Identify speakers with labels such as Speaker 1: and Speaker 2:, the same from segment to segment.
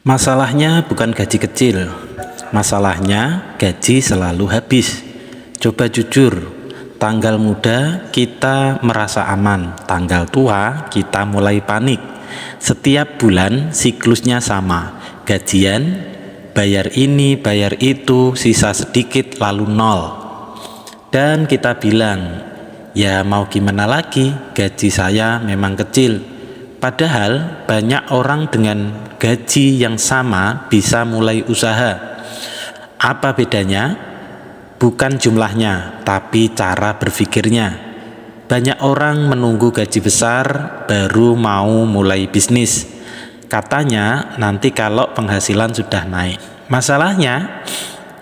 Speaker 1: Masalahnya bukan gaji kecil, masalahnya gaji selalu habis. Coba jujur, tanggal muda kita merasa aman, tanggal tua kita mulai panik. Setiap bulan siklusnya sama, gajian, bayar ini, bayar itu, sisa sedikit lalu nol. Dan kita bilang, ya mau gimana lagi, gaji saya memang kecil. Padahal banyak orang dengan gaji yang sama bisa mulai usaha. Apa bedanya? Bukan jumlahnya, tapi cara berpikirnya. Banyak orang menunggu gaji besar baru mau mulai bisnis. Katanya nanti kalau penghasilan sudah naik. Masalahnya,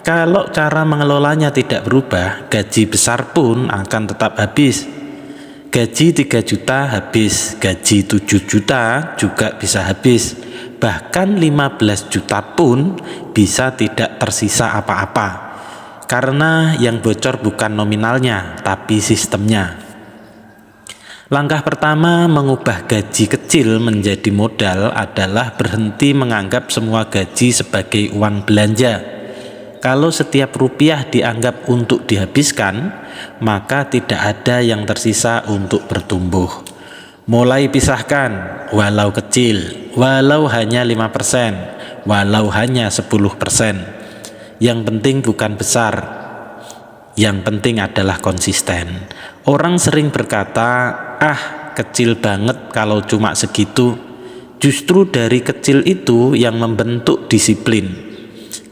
Speaker 1: kalau cara mengelolanya tidak berubah, gaji besar pun akan tetap habis. Gaji 3 juta habis, gaji 7 juta juga bisa habis. Bahkan 15 juta pun bisa tidak tersisa apa-apa. Karena yang bocor bukan nominalnya, tapi sistemnya. Langkah pertama mengubah gaji kecil menjadi modal adalah berhenti menganggap semua gaji sebagai uang belanja. Kalau setiap rupiah dianggap untuk dihabiskan, maka tidak ada yang tersisa untuk bertumbuh. Mulai pisahkan, walau kecil, walau hanya 5%, walau hanya 10%. Yang penting bukan besar, yang penting adalah konsisten. Orang sering berkata, kecil banget kalau cuma segitu. Justru dari kecil itu yang membentuk disiplin.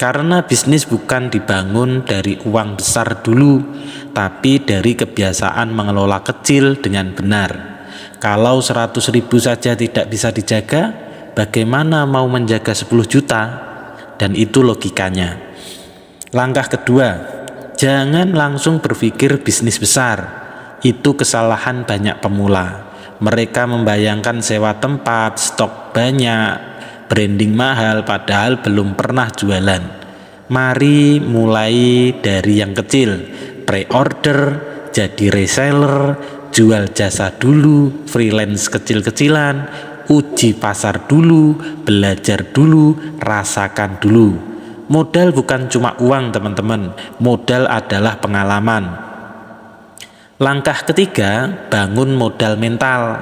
Speaker 1: Karena bisnis bukan dibangun dari uang besar dulu, tapi dari kebiasaan mengelola kecil dengan benar. Kalau 100.000 saja tidak bisa dijaga, bagaimana mau menjaga 10 juta? Dan itu logikanya. Langkah kedua, jangan langsung berpikir bisnis besar. Itu kesalahan banyak pemula. Mereka membayangkan sewa tempat, stok banyak, branding mahal padahal belum pernah jualan. Mari mulai dari yang kecil, pre-order, jadi reseller, jual jasa dulu, freelance kecil-kecilan, uji pasar dulu, belajar dulu, rasakan dulu. Modal bukan cuma uang teman-teman, modal adalah pengalaman. Langkah ketiga, bangun modal mental.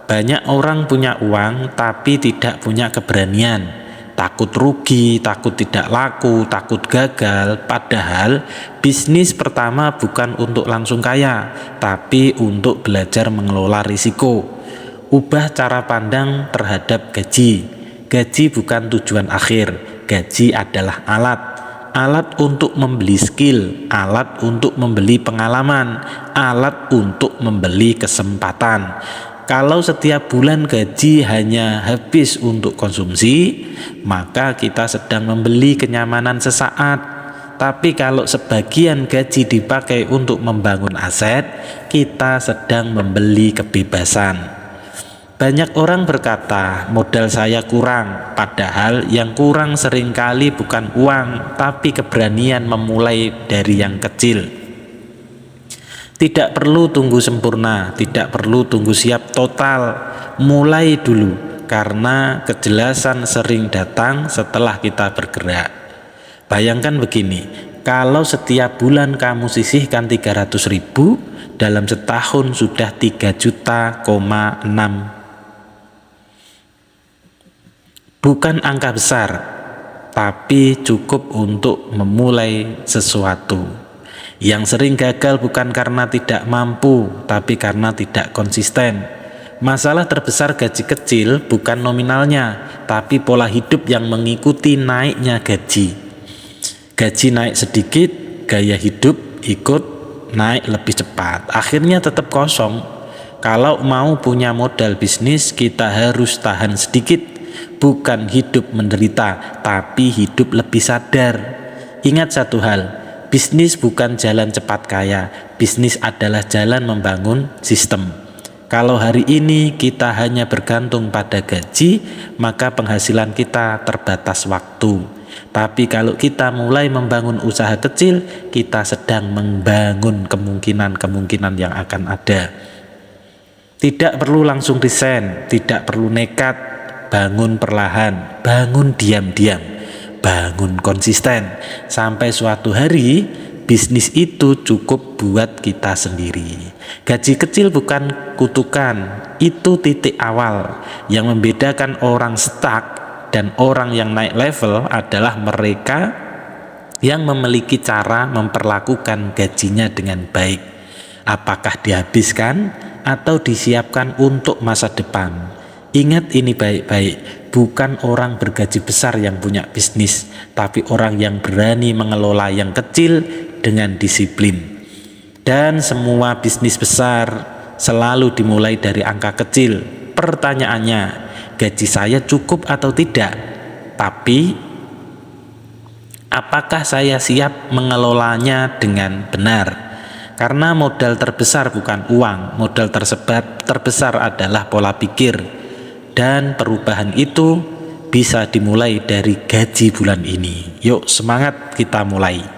Speaker 1: Banyak orang punya uang tapi tidak punya keberanian. Takut rugi, takut tidak laku, takut gagal. Padahal bisnis pertama bukan untuk langsung kaya, tapi untuk belajar mengelola risiko. Ubah cara pandang terhadap gaji. Gaji bukan tujuan akhir, gaji adalah alat. Alat untuk membeli skill, alat untuk membeli pengalaman, alat untuk membeli kesempatan. Kalau setiap bulan gaji hanya habis untuk konsumsi, maka kita sedang membeli kenyamanan sesaat. Tapi kalau sebagian gaji dipakai untuk membangun aset, kita sedang membeli kebebasan. Banyak orang berkata, modal saya kurang, padahal yang kurang seringkali bukan uang, tapi keberanian memulai dari yang kecil. Tidak perlu tunggu sempurna, tidak perlu tunggu siap total. Mulai dulu, karena kejelasan sering datang setelah kita bergerak. Bayangkan begini, kalau setiap bulan kamu sisihkan 300.000, dalam setahun sudah 3,6 juta. Bukan angka besar, tapi cukup untuk memulai sesuatu. Yang sering gagal bukan karena tidak mampu, tapi karena tidak konsisten. Masalah terbesar gaji kecil bukan nominalnya, tapi pola hidup yang mengikuti naiknya gaji. Gaji naik sedikit, gaya hidup ikut naik lebih cepat. Akhirnya tetap kosong. Kalau mau punya modal bisnis, kita harus tahan sedikit. Bukan hidup menderita, tapi hidup lebih sadar. Ingat satu hal, bisnis bukan jalan cepat kaya, bisnis adalah jalan membangun sistem. Kalau hari ini kita hanya bergantung pada gaji, maka penghasilan kita terbatas waktu. Tapi kalau kita mulai membangun usaha kecil, kita sedang membangun kemungkinan-kemungkinan yang akan ada. Tidak perlu langsung resign, tidak perlu nekat. bangun perlahan, bangun diam-diam, bangun konsisten, sampai suatu hari bisnis itu cukup buat kita sendiri. Gaji kecil bukan kutukan, itu titik awal. Yang membedakan orang stuck dan orang yang naik level adalah mereka yang memiliki cara memperlakukan gajinya dengan baik. Apakah dihabiskan atau disiapkan untuk masa depan? Ingat ini baik-baik, bukan orang bergaji besar yang punya bisnis, tapi orang yang berani mengelola yang kecil dengan disiplin. Dan semua bisnis besar selalu dimulai dari angka kecil. Pertanyaannya, gaji saya cukup atau tidak? Tapi apakah saya siap mengelolanya dengan benar? Karena modal terbesar bukan uang, modal terbesar adalah pola pikir. Dan perubahan itu bisa dimulai dari gaji bulan ini. Yuk semangat, kita mulai.